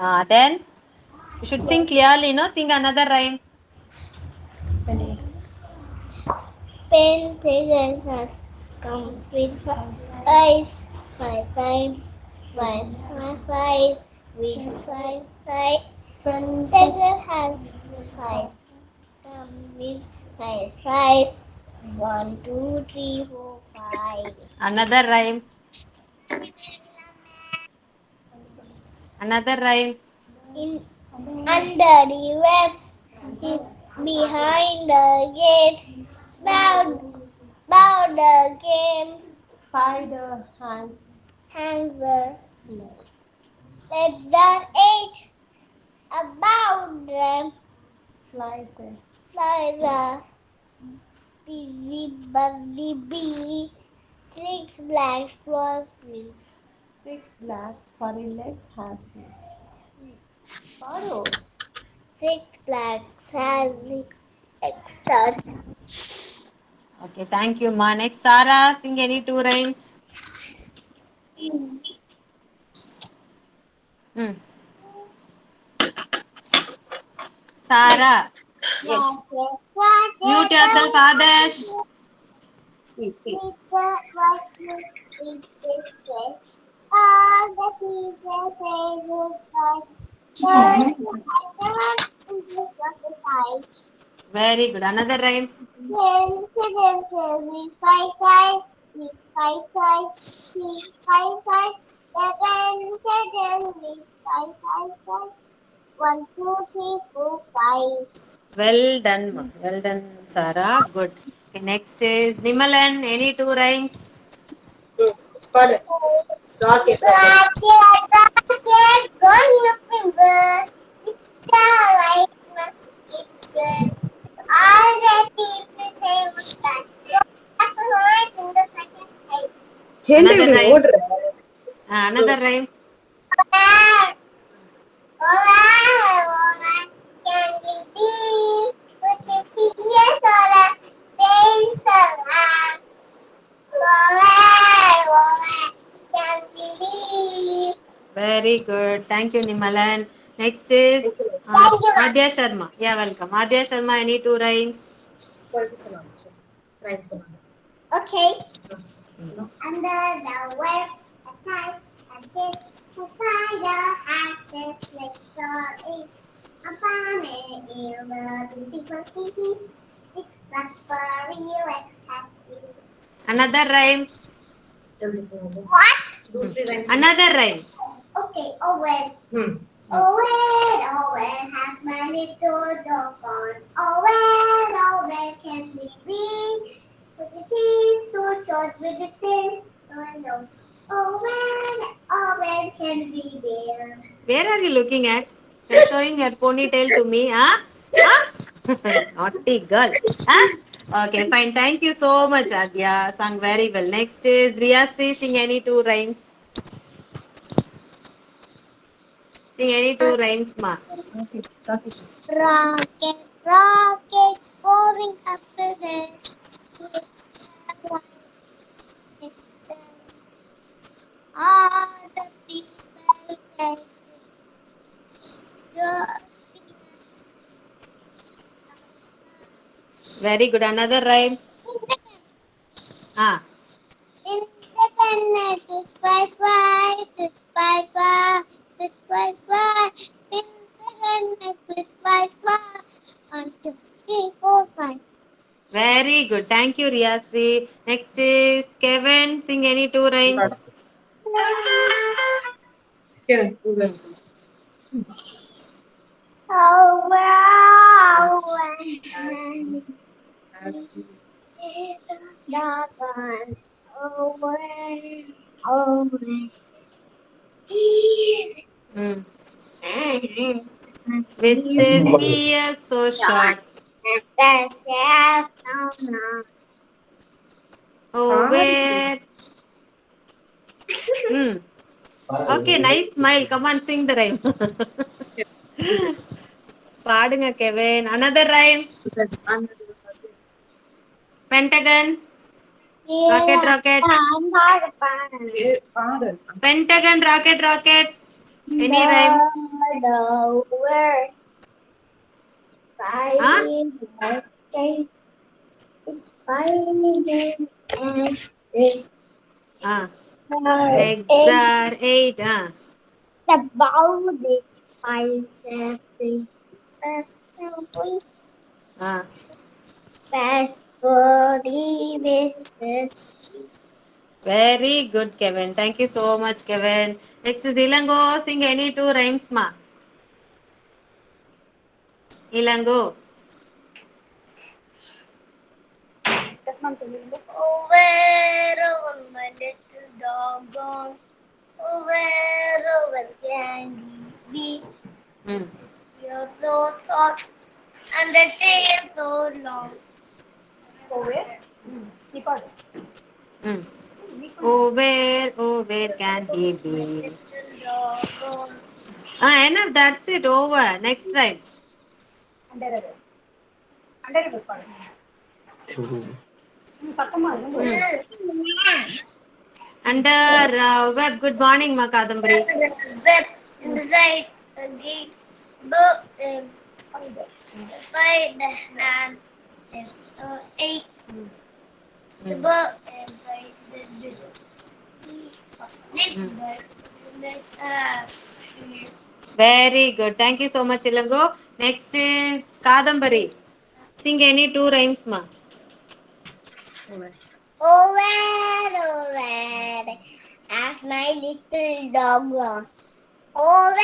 Then you should sing clearly, no? Sing another rhyme. Pen presents us come with eyes, five times, five with five side. Pen has five come with five side. 1, 2, 3, 4, 5. Another rhyme. Another rhyme. In under the web, behind the gate, bow the game. Spider hangs the legs. Let the eight about them fly the busy buggy bee. Six black squirrels with six black furry legs has Sparrow. Six black has extra. Okay, thank you, Ma. Next, Sarah, sing any two rhymes. Hmm. Sarah, mute yourself, Adesh. All the teachers say goodbye. Very good. Another rhyme. With five sides, with five sides, with five sides. Seven, with five sides. 1, 2, 3, 4, 5. Well done, Ma. Well done, Sarah. Good. Okay, next is Nimalan. Any two rhymes? Rocket. Rocket, going up in birds. It's like it's good. All the people say was that. That's why in the second place. Another rhyme. Order. Another rhyme. Over, can we be with the serious or days around? Over, can we be? Very good. Thank you, Nimalan. Next is Thank you, ma'am. Adya Sharma. Yeah, welcome. Adya Sharma, any two rhymes? Okay. Under the web, a size, a dip, a spider has its legs all in. Upon it, the beautiful six black furry legs have you. Another rhyme. What? Another rhyme. Okay, Owen. Owen has my little dog on. Owen can be green. With the teeth so short, with the face so long. Owen can be there. Where are you looking at? You're showing your ponytail to me, huh? Huh? Naughty girl. Huh? Okay, fine. Thank you so much, Adya. Sung very well. Next is Riya Sri. Sing any two rhymes. Sing any two rhymes, ma. Rocket, rocket, going up the hill with the white all the people get just Very good. Another rhyme. Ah. in the goodness, it's by, in the goodness, it's by. 1, 2, 3, 4, 5. Very good. Thank you, Riya Sri. Next is Kevin. Sing any two rhymes. Oh, wow. Doggone. Away, away. Mm. Which is ear so short. Oh, where? Hmm. Okay, nice smile. Come on, sing the rhyme. பாடுங்க Kevin. Another rhyme. Pentagon. Rocket, rocket. Pentagon, rocket, rocket. Any rhyme? the word spider state spider and this Ah, egg eggs are 8. Ah. about the spider the personally Ah. best body business. Very good, Kevin. Thank you so much, Kevin. Next is Ilango. Sing any two rhymes, ma. Ilango. Oh, where oh, my little dog gone? Oh, where can he be? Hmm. You're so soft and the tail so long. Oh, where? Hmm. Oh, where can he be? Little dog gone. Ah, enough. That's it. Over. Next time. Under web. Good morning, ma Kadambari. Zip inside the gate. Book spider hand is eight. The Hmm. book inside the this. Hmm. Let's Very good. Thank you so much, Ilango. Next is Kadambari. Sing any two rhymes, ma. Over, as my little dog gone. Over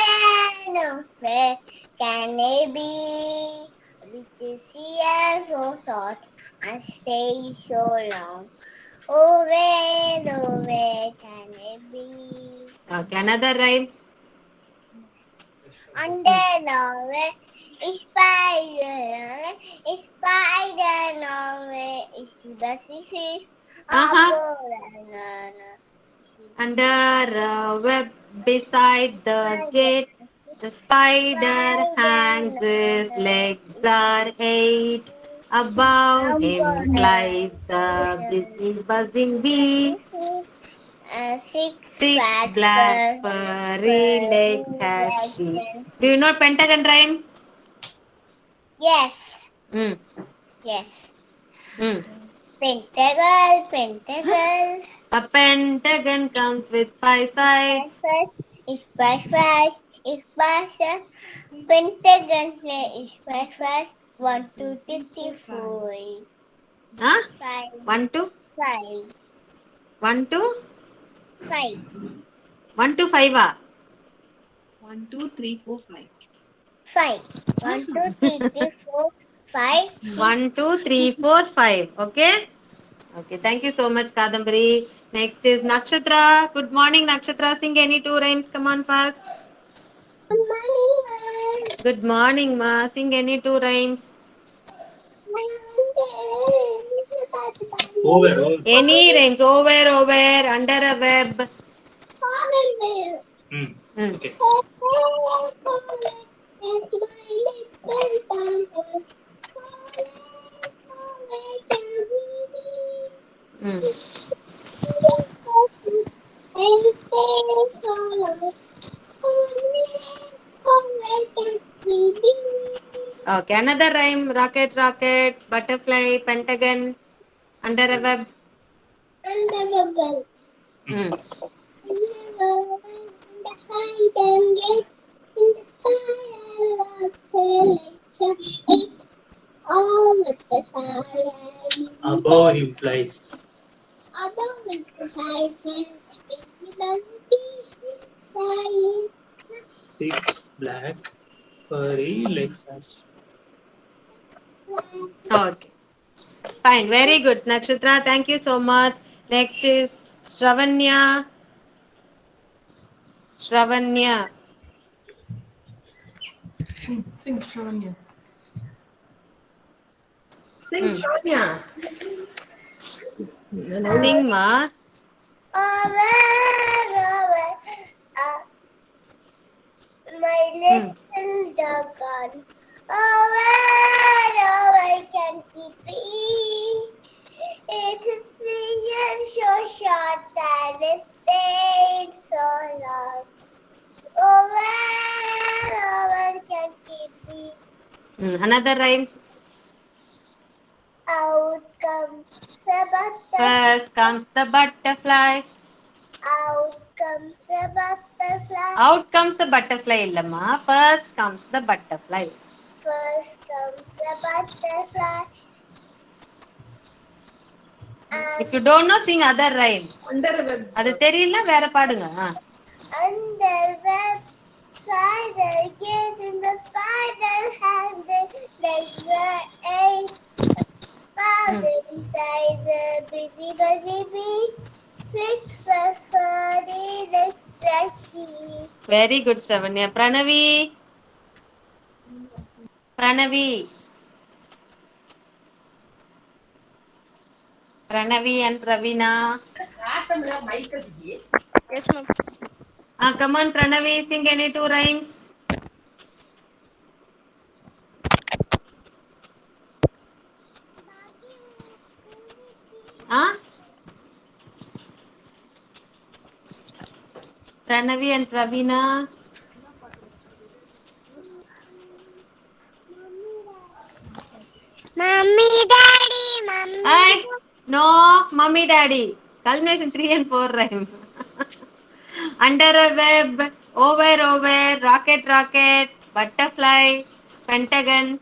can it be? With this year so short and stay so long. Over can it be? Okay, another rhyme. Under the spider no is specific. Uh-huh. Under web beside the gate, the spider hangs his legs are 8. Above him flies the busy buzzing bee. Six 6 black furry legs has she. Do you know pentagon rhyme? Yes, Hmm. yes. Hmm. Pentacle. A pentagon comes with 5 sides. Is breakfast. Is pasta. Pentagon is breakfast. 1, 2, 3, 4. Huh? 5, 1, 2, 5, 1, 2, 5. 1 to 5. Ah? 1, 2, 3, 4, 5. 5. 1, 2, 3, 4, 5, 6. 1, 2, 3, 4, 5. Okay? Okay, thank you so much, Kadambari. Next is Nakshatra. Good morning, Nakshatra. Sing any two rhymes. Come on, fast. Good morning, ma'am. Good morning, ma. Sing any two rhymes. Over. Any rhymes. Over, under a web. Hmm. Okay. Hmm. Okay, another rhyme. Rocket, rocket, butterfly, pentagon, under a web. Hmm. Above him flies six black furry legs. Okay. Fine. Very good, Nakshatra. Thank you so much. Next is Shravanya. Shravanya. Sing, Shravanya. Sing, Hmm. Shravanya. Sing, ma. My little dog gone. Oh, where can he be? It's a year so short and it stayed so long. Oh, Another rhyme. Out comes the butterfly. First comes the butterfly. Out comes the butterfly. Out comes the butterfly illama. First comes the butterfly. First comes the butterfly. If you don't know, sing other rhyme. Under web. அது தெரியல வேற பாடுங்க. Under web spider get in the spider handle like the egg. Bob inside the busy bee. Flicks the furry legs that she. Very good, Shravanya. Pranavi. Pranavi. Pranavi and Pravina. Yes, ma'am. Come on, Pranavi, sing any two rhymes. Pranavi and Pravina. Mummy, daddy, mummy. Hi. No, mummy, daddy. Culmination 3 and 4 rhyme. Under a web, over, rocket, butterfly, pentagon.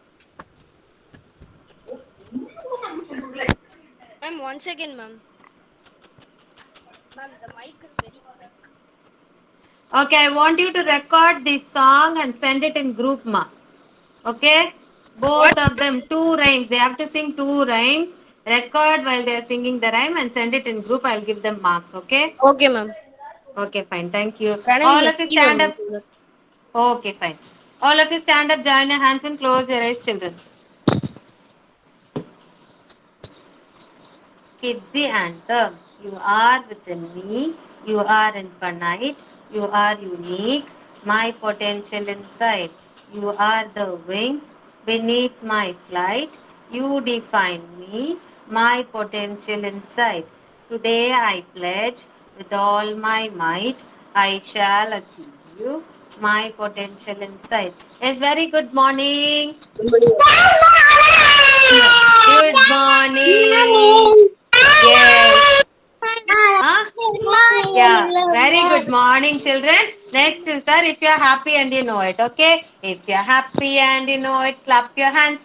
Ma'am, one second, ma'am. Ma'am, the mic is very quick. Okay, I want you to record this song and send it in group, ma. Okay? Both of them, 2 rhymes. They have to sing 2 rhymes. Record while they are singing the rhyme and send it in group. I'll give them marks, okay? Okay, ma'am. Okay, fine. Thank you. Pranav, All of you stand up. ma'am. Okay, fine. All of you stand up, join your hands and close your eyes, children. Kids the anthem. You are within me. You are infinite. You are unique. My potential inside. You are the wings beneath my flight. You define me. My potential inside. Today I pledge with all my might. I shall achieve you. My potential inside. Yes, very good morning. Good morning. Yes. Huh? Yeah. Very good morning, children. Next is that if you are happy and you know it, okay? If you are happy and you know it, clap your hands.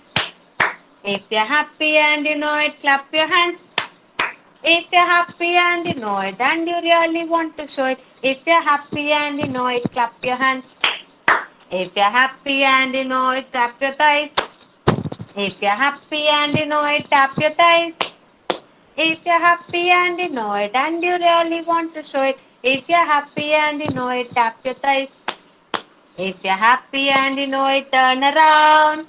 If you are happy and you know it, clap your hands. If you're happy and you know it, and you really want to show it. If you're happy and you know it, clap your hands. If you're happy and you know it, tap your thighs. If you're happy and you know it, tap your thighs. If you're happy and you know it, and you really want to show it. If you're happy and you know it, tap your thighs. If you're happy and you know it, turn around.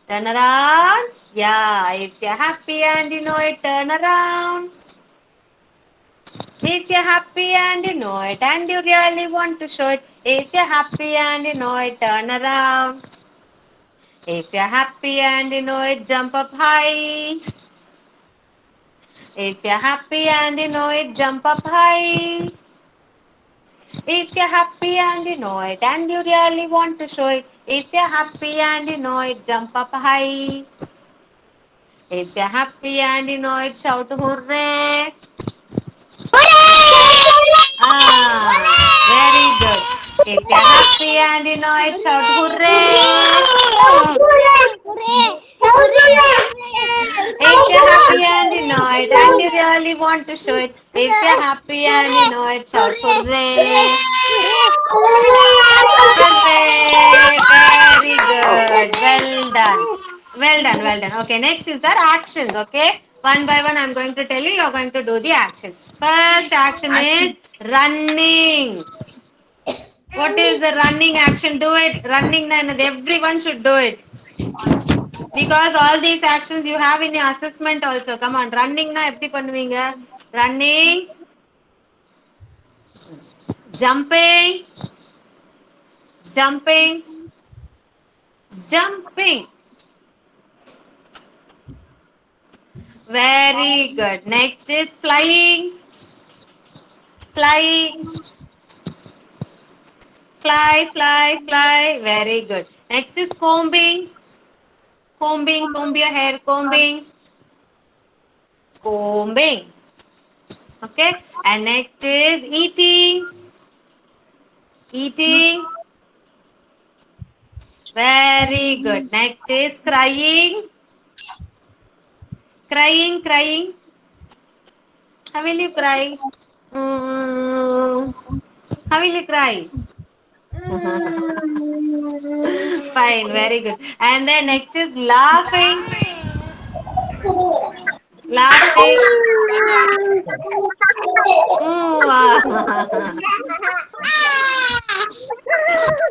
Turn around. Yeah, if you're happy and you know it, turn around. If you're happy and you know it, and you really want to show it. If you're happy and you know it, turn around. If you're happy and you know it, jump up high. If you're happy and you know it, jump up high. If you're happy and you know it, and you really want to show it. If you're happy and you know it, jump up high. If you're happy and you know it, shout hooray. Very good. If you're happy and you know it, shout hooray. If you're happy and you know it, and you really want to show it. If you're happy and you know it, shout hooray. Hooray. Very good. Well done. Well done, well done. Okay, next is the actions, okay? One by one, I'm going to tell you, you're going to do the action. First action is running. What is the running action? Do it. Running, then everyone should do it. Because all these actions you have in your assessment also. Come on, running na எப்படி பண்ணுவீங்க? Running. Jumping. Jumping. Jumping. Very good. Next is flying. Flying. Fly. Very good. Next is combing. Combing, comb your hair, combing. Combing. Okay. And next is eating. Eating. Very good. Next is crying. Crying, crying. How will you cry? Mm, how will you cry? Fine, very good. And then next is laughing. Laughing. Mm.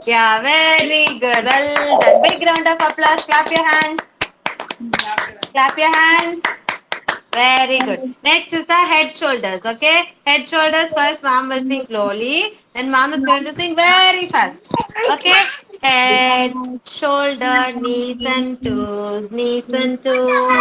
Yeah, very good. Well done. Big round of applause. Clap your hands. Clap your hands. Very good. Next is the head shoulders. Okay. Head shoulders first. Mom will sing slowly. Then mom is going to sing very fast. Okay. Head, shoulder, knees and toes. Knees and toes.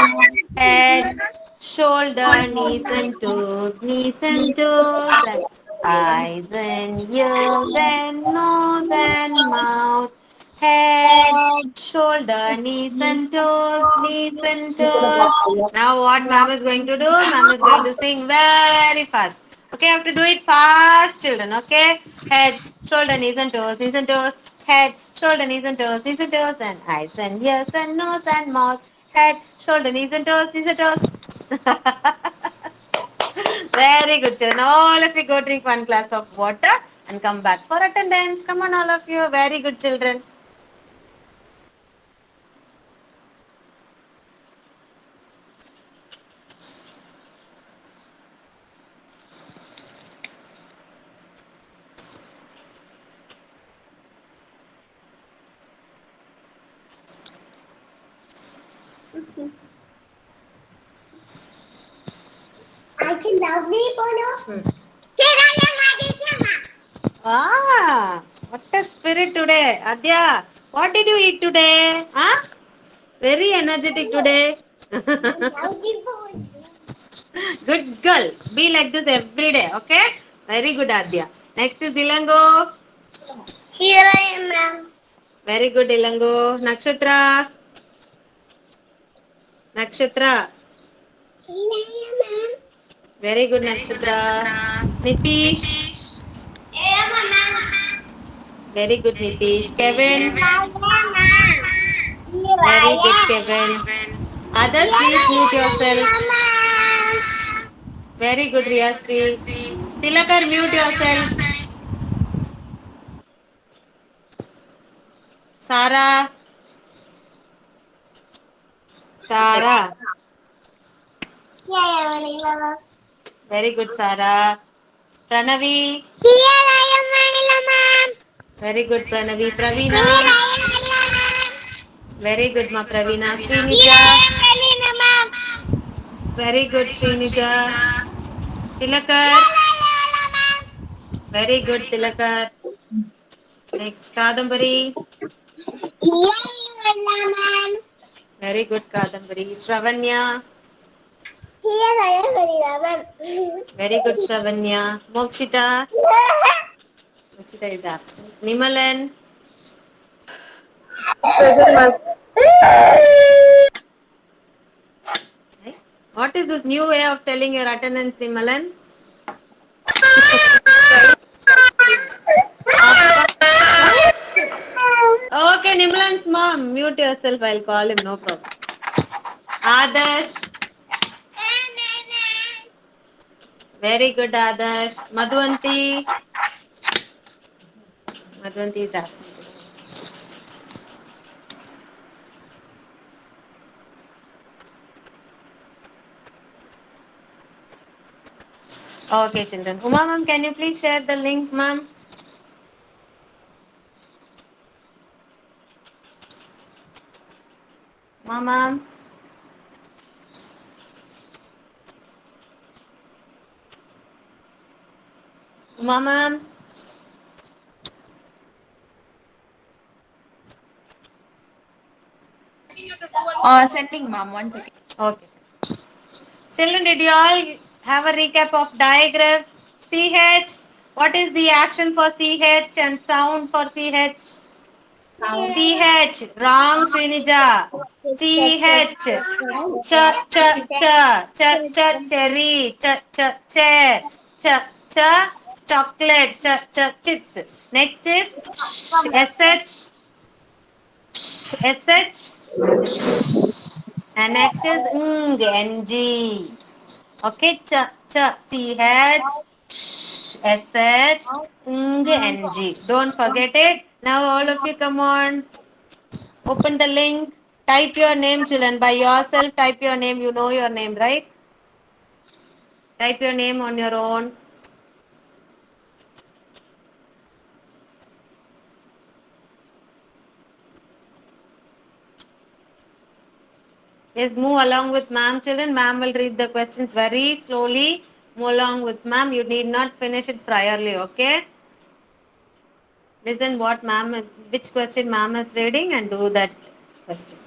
Head, shoulder, knees and toes. Knees and toes. And eyes and ears and nose and mouth. Head, shoulder, knees and toes, knees and toes. Now what ma'am is going to do? Ma'am is going to sing very fast. Okay, you have to do it fast, children. Okay, head, shoulder, knees and toes, knees and toes. Head, shoulder, knees and toes, knees and toes, and eyes and ears and nose and mouth. Head, shoulder, knees and toes, knees and toes. Very good, children. All of you go drink one glass of water and come back for attendance. Come on, all of you. Very good, children. I can loudly follow. Hmm. Ah, what a spirit today. Adya, what did you eat today? Huh? Very energetic today. Good girl. Be like this every day, okay? Very good, Adya. Next is Ilango. Here I am, ma'am. Very good, Ilango. Nakshatra. Nakshatra. Here I am, ma'am. Very good, Nakshatra. Nitish. Here I am, ma'am. Very good, Nitish. Kevin. Here I am, ma'am. Here Very I good, am. Kevin. Others, please mute yourself. Ma'am. Very good, Riyasri. Tilakar, mute yourself. Sara. Sara. Here I am, Very good, Sara. Pranavi. Here I am, ma'am. Very good, Pranavi. Pravina. Here I am, ma'am. Very good, Ma Pravina. Here Srinija. I am, ma'am. Very good, Srinija. Tilakar. Very good, Tilakar. Next, Kadambari. Here I am, ma'am. Very good, Kadambari. Shravanya. Here I am, ma'am. Very good, Shravanya. Mokshita. Mokshita is absent. Nimalan. Right. What is this new way of telling your attendance, Nimalan? Okay, Nimalan's mom, mute yourself. I'll call him, no problem. Adarsh. Very good, Adarsh. Madhuvanti. Madhuvanti is absent. Okay, children. Uma ma'am, can you please share the link, ma'am? Uma ma'am. Uma ma'am. Sending, ma'am. 1 second. Okay. Children, did you all have a recap of diagrams? CH. What is the action for CH and sound for CH? CH. Wrong, Srinija. CH. Cherry. Chair. Chocolate. Chips. Next is SH. SH. And next is NG. Okay, CH, SH, NG. Don't forget it. Now all of you come on. Open the link. Type your name, children. By yourself, type your name. You know your name, right? Type your name on your own. Yes, move along with ma'am, children. Ma'am will read the questions very slowly. Move along with ma'am. You need not finish it priorly, okay? Listen what ma'am, which question ma'am is reading and do that question.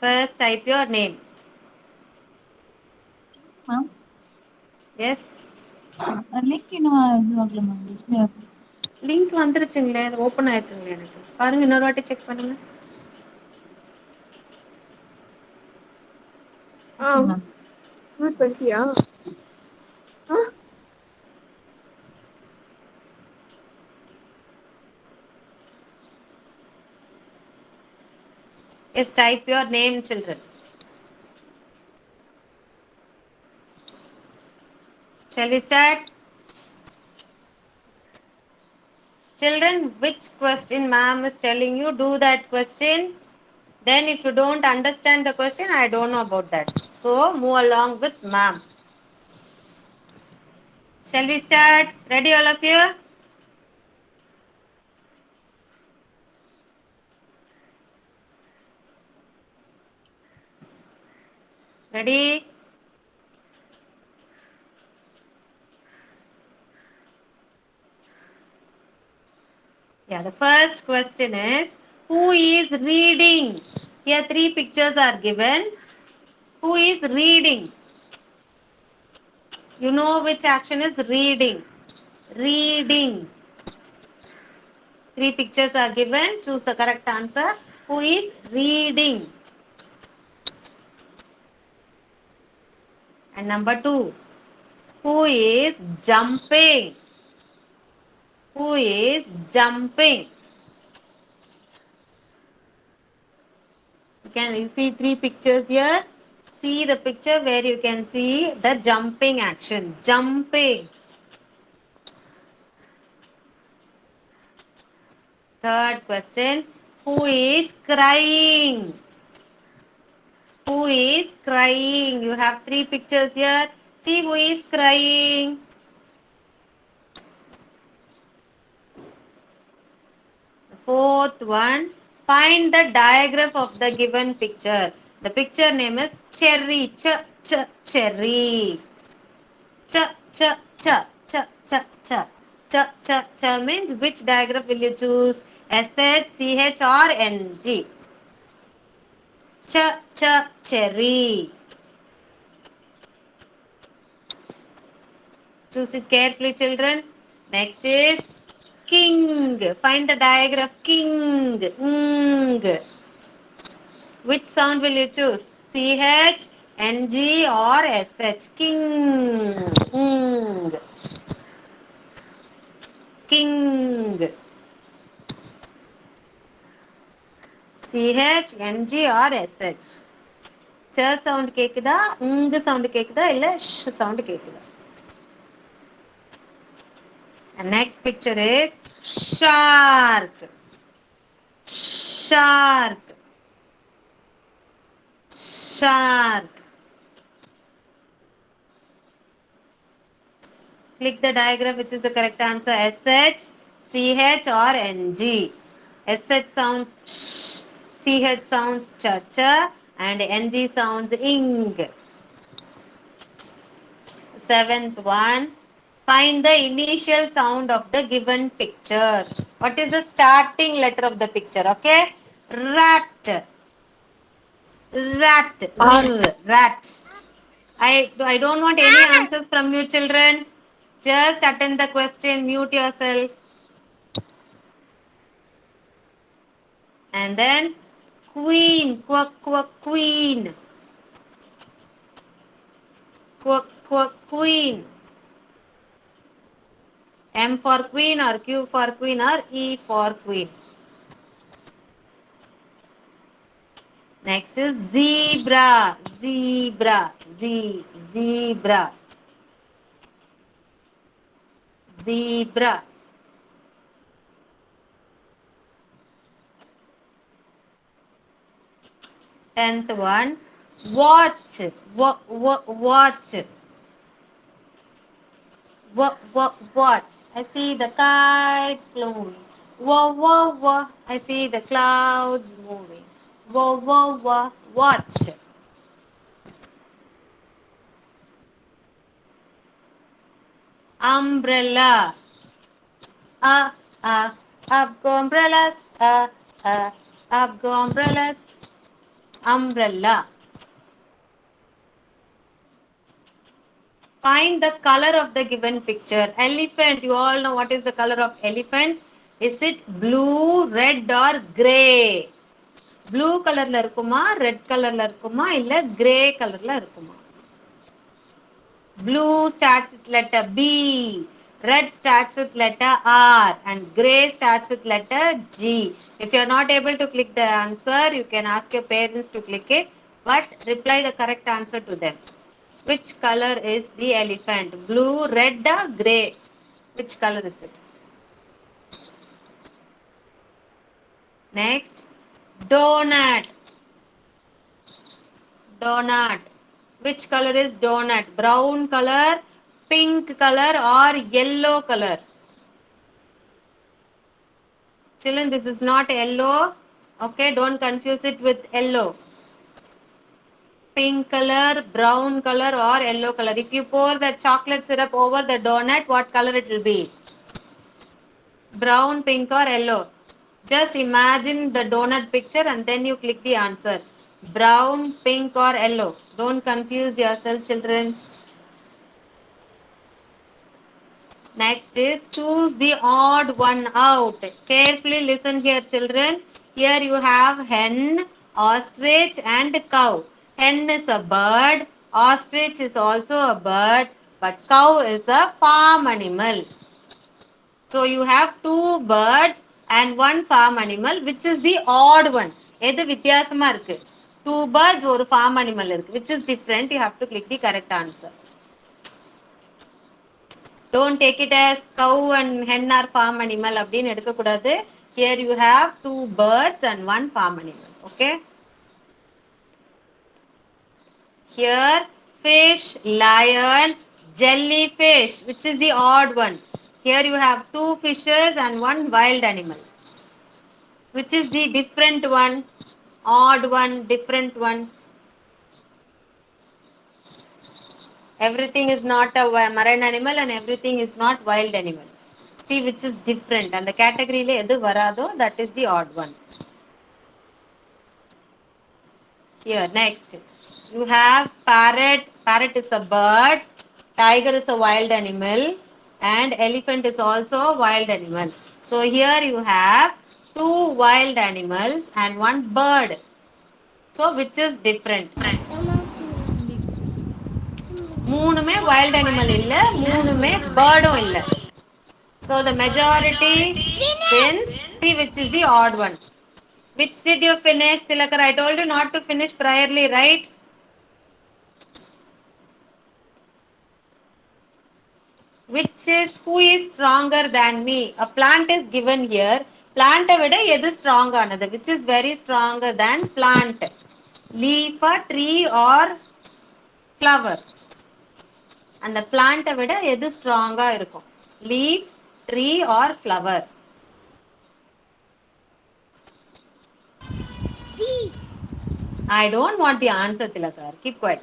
First, type your name. Ma'am, Yes. link இன்னும் இது ஆகல ma'am display ஆகல. Link வந்துருச்சுங்களே, அது open ஆயிருக்குங்களே எனக்கு. பாருங்க இன்னொரு வாட்டி check பண்ணுங்க. Okay, ma'am. 20-யா? Yes, type your name, children. Shall we start? Children, which question ma'am is telling you, do that question. Then if you don't understand the question, I don't know about that. So move along with ma'am. Shall we start? Ready all of you? Ready? Yeah, the first question is, who is reading? Here 3 pictures are given. Who is reading? You know which action is reading. Reading. 3 pictures are given. Choose the correct answer. Who is reading? And number 2, who is jumping? Who is jumping? You see 3 pictures here. See the picture where you can see the jumping action. Jumping. Third question, who is crying? Who is crying? You have 3 pictures here. See who is crying. The fourth one, find the diagram of the given picture. The picture name is cherry. Cherry. Ch means which diagram will you choose? SH, CH or NG? Cherry. Choose it carefully, children. Next is king. Find the diagram king. Which sound will you choose? CH, NG or SH? King. King. CH, NG or SH? Ch sound கேக்குதா? sound கேக்குதா? இல்ல sh sound கேக்குதா? And next picture is shark. Shark. Shark. Click the diagram which is the correct answer. SH, CH or NG. SH sounds sh, CH sounds cha, and NG sounds ing. Seventh one, find the initial sound of the given picture. What is the starting letter of the picture? Okay, rat. Rat. Rat. I don't want any answers from you, children. Just attend the question. Mute yourself. And then queen, quack, quack, queen. Quack, quack, queen. M for queen or Q for queen or E for queen. Next is zebra, zebra, zebra, zebra. Tenth one, watch, watch, watch. I see the kites flowing. Whoa. I see the clouds moving. Whoa. Watch. Umbrella. Uh, up go umbrellas. Up go umbrellas. Umbrella. Find the color of the given picture. Elephant. You all know what is the color of elephant. Is it blue, red or grey? Blue கலர்ல இருக்குமா red கலர்ல இருக்குமா இல்ல grey கலர்ல இருக்குமா? Blue starts with letter B, red starts with letter R and grey starts with letter G. If you are not able to click the answer, you can ask your parents to click it, but reply the correct answer to them. Which color is the elephant? Blue, red or grey? Which color is it? Next, donut. Donut. Which color is donut? Brown color, pink color or yellow color? Children, this is not yellow. Okay, don't confuse it with yellow. Pink color, brown color or yellow color. If you pour the chocolate syrup over the donut, what color it will be? Brown, pink or yellow? Just imagine the donut picture and then you click the answer. Brown, pink or yellow. Don't confuse yourself, children. Next is choose the odd one out. Carefully listen here, children. Here you have hen, ostrich and cow. Hen is a bird. Ostrich is also a bird. But cow is a farm animal. So you have two birds and one farm animal. Which is the odd one? எது வித்தியாசமா இருக்கு? Two birds ஒரு farm animal இருக்கு. Which is different? You have to click the correct answer. Don't take it as cow and hen are farm animal அப்படின்னு எடுக்க கூடாது. Here you have two birds and one farm animal. Okay. Here fish, lion, jellyfish. Which is the odd one? Here you have two fishes and one wild animal. Which is the different one? Odd one, different one. Everything is not a marine animal and everything is not wild animal. See which is different. And the category le edu varado, that is the odd one. Here, next. You have parrot. Parrot is a bird. Tiger is a wild animal. And elephant is also a wild animal. So here you have two wild animals and one bird. So which is different? மூணுமே wild animal இல்ல, மூணுமே birdம் இல்ல. So the majority wins. See which is the odd one. Which did you finish, Tilakar? I told you not to finish priorly, right? Which is who is stronger than me? A plant is given here. Plant விட எது strong ஆனது? Which is very stronger than plant? Leaf, tree or flower? அந்த plant விட எது ஸ்ட்ராங்கா இருக்கும்? Leaf, tree or flower? I don't want the answer, Tilakar. Keep quiet.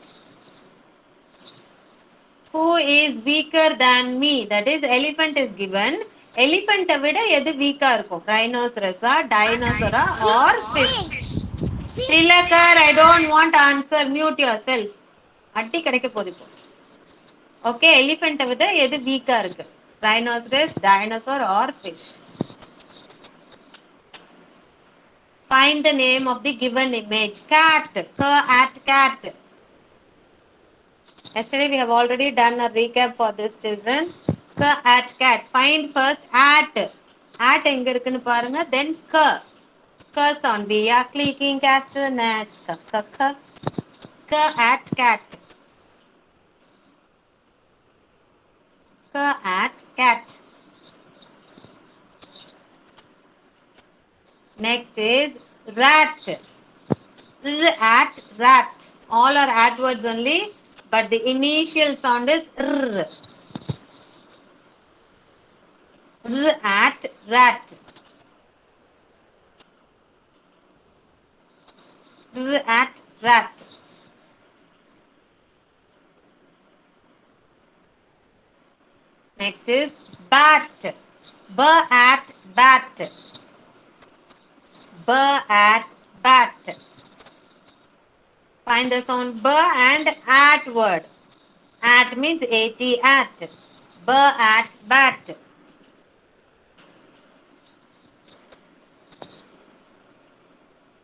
Who is weaker than me? That is elephant is given. Elephant விட எது வீக்கா இருக்கும்? Rhinoceros, dinosaur or fish? Tilakar, I don't want answer. Mute yourself. அட்டி கிடைக்க போகுது இப்போ. Okay, elephant விட எது வீக்கா இருக்கு? Rhinoceros, dinosaur or fish? Find the name of the given image. Cat. Cat. Yesterday we have already done a recap for this children. Cat. Find first at. At எங்க இருக்குன்னு பாருங்க. Then sound. We are clicking castanets. At cat. At cat. Next is rat. At rat. All are at words only, but the initial sound is r. At rat. At rat. Next is bat. At bat. At bat. Find the sound b and at word. At means at. At bat.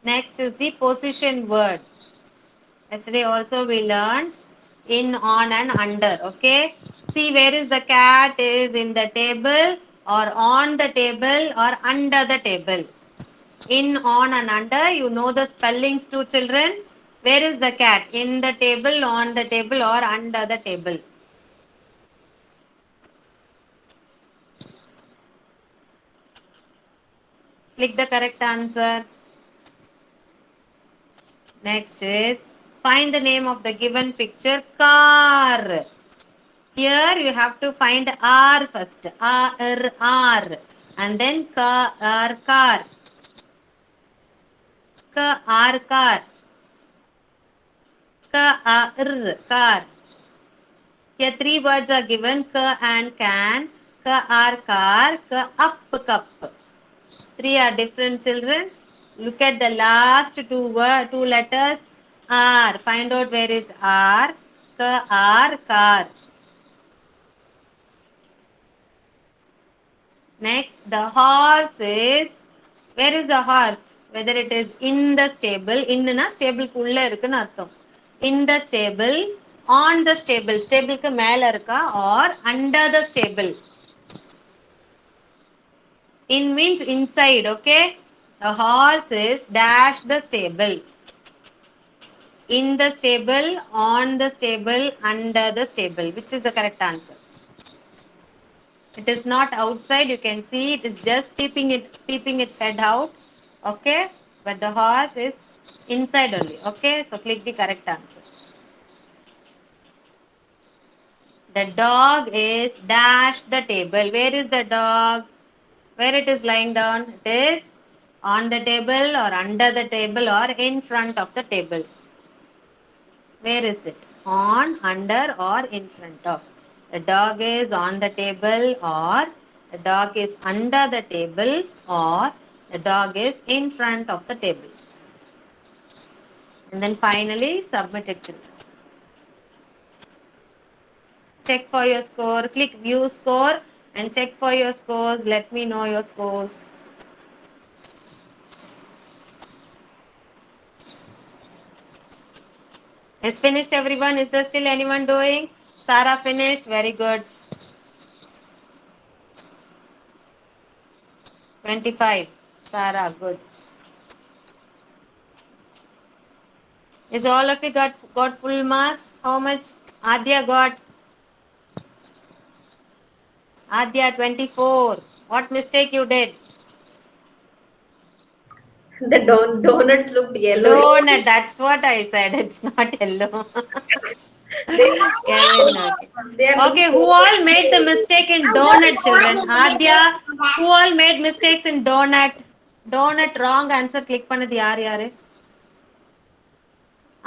Next is the position word. Yesterday also we learned in, on and under. Okay. See where is the cat is in the table or on the table or under the table. In, on and under. You know the spellings too, children. Where is the cat? In the table, on the table or under the table? Click the correct answer. Next is find the name of the given picture. Car. Here you have to find R first. R. And then car. Car. Car. Car. Here three words are given. Ka and can. Ka are car. Ka up cup. Three are different, children. Look at the last two letters. R. Find out where is R. Ka are car. Next, the horse is. Where is the horse? Whether it is in the stable. Inna stable kulla irukku artham. In the stable, on the stable. Stable ku mela iruka or under the stable. In means inside, okay? The horse is dash the stable. In the stable, on the stable, under the stable. Which is the correct answer? It is not outside. You can see it is just peeping its head out. Okay? But the horse is inside only. Okay? So click the correct answer. The dog is dash the table. Where is the dog? Where it is lying down? It is on the table or under the table or in front of the table. Where is it? On, under or in front of. The dog is on the table or the dog is under the table or the dog is in front of the table. And then finally submit it, children. Check for your score. Click view score and check for your scores. Let me know your scores. It's finished, everyone. Is there still anyone doing? Sarah finished. Very good. 25. Sarah, good. Is all of you got full marks? How much Adya got? Adya 24. What mistake you did? The donuts looked yellow. Donut. That's what I said. It's not yellow. Kevin, okay, who all made the mistake in donut, children? Adya, who all made mistakes in donut? Donut, wrong answer. Click பண்ணது யாரு?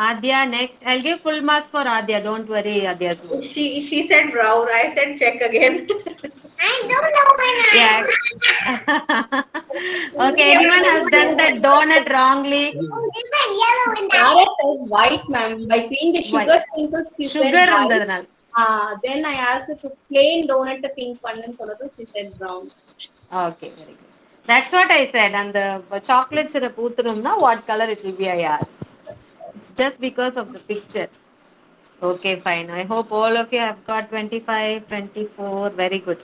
Adya, next. I'll give full marks for Adya. Don't worry, Adya. She said brown. I said check again. I don't know when I. Yeah. Okay, anyone has done the donut wrongly? Oh, this one yellow and that. Sarah said white, ma'am. By seeing the sugar White. sprinkles, she Sugar said white. இருந்ததுனால. Then I asked her to plain donut pink pannu solladhu, she said brown. Okay, very good. That's what I said. And the chocolate syrup now what color it will be, I asked. It's just because of the picture. Okay, fine. I hope all of you have got 25, 24. Very good.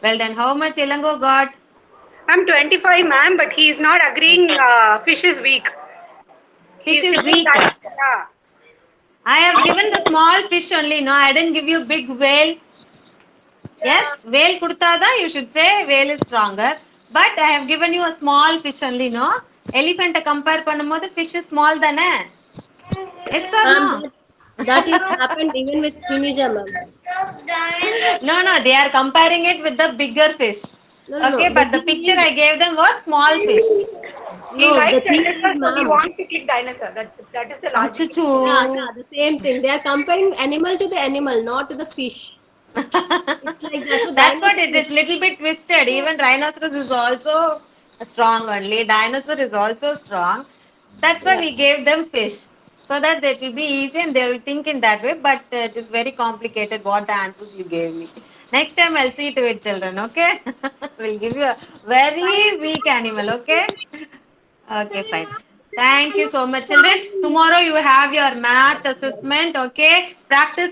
Well done. How much Ilango got? I'm 25, ma'am, but he is not agreeing. Fish is weak. Fish He's is saying weak. that- yeah. I have given the small fish only. No, I didn't give you big whale. Yes, whale kurtada, you should say whale is stronger. But I have given you a small fish only, no? Elephant compare பண்ணும்போது fish is small தானே? Yes or no? That is happened even with Srinija, ma'am. No, they are comparing it with the bigger fish. No, Okay, but the picture I gave them was small fish. He No, likes the thing dinosaur, is, so he ma'am. wants to click dinosaur. That is the logic. Achuchu. Yeah, the same thing. They are comparing animal to the animal, not to the fish. It's like that. So That's what it is. Little bit twisted. Even rhinoceros is also strong only. Dinosaur is also strong. That's why we gave them fish. So that it will be easy and they will think in that way. But it is very complicated what the answers you gave me. Next time I'll see to it, children. Okay? We'll give you a very weak animal. Okay? Okay, fine. Thank you so much, children. Tomorrow you have your math assessment. Okay? Practice.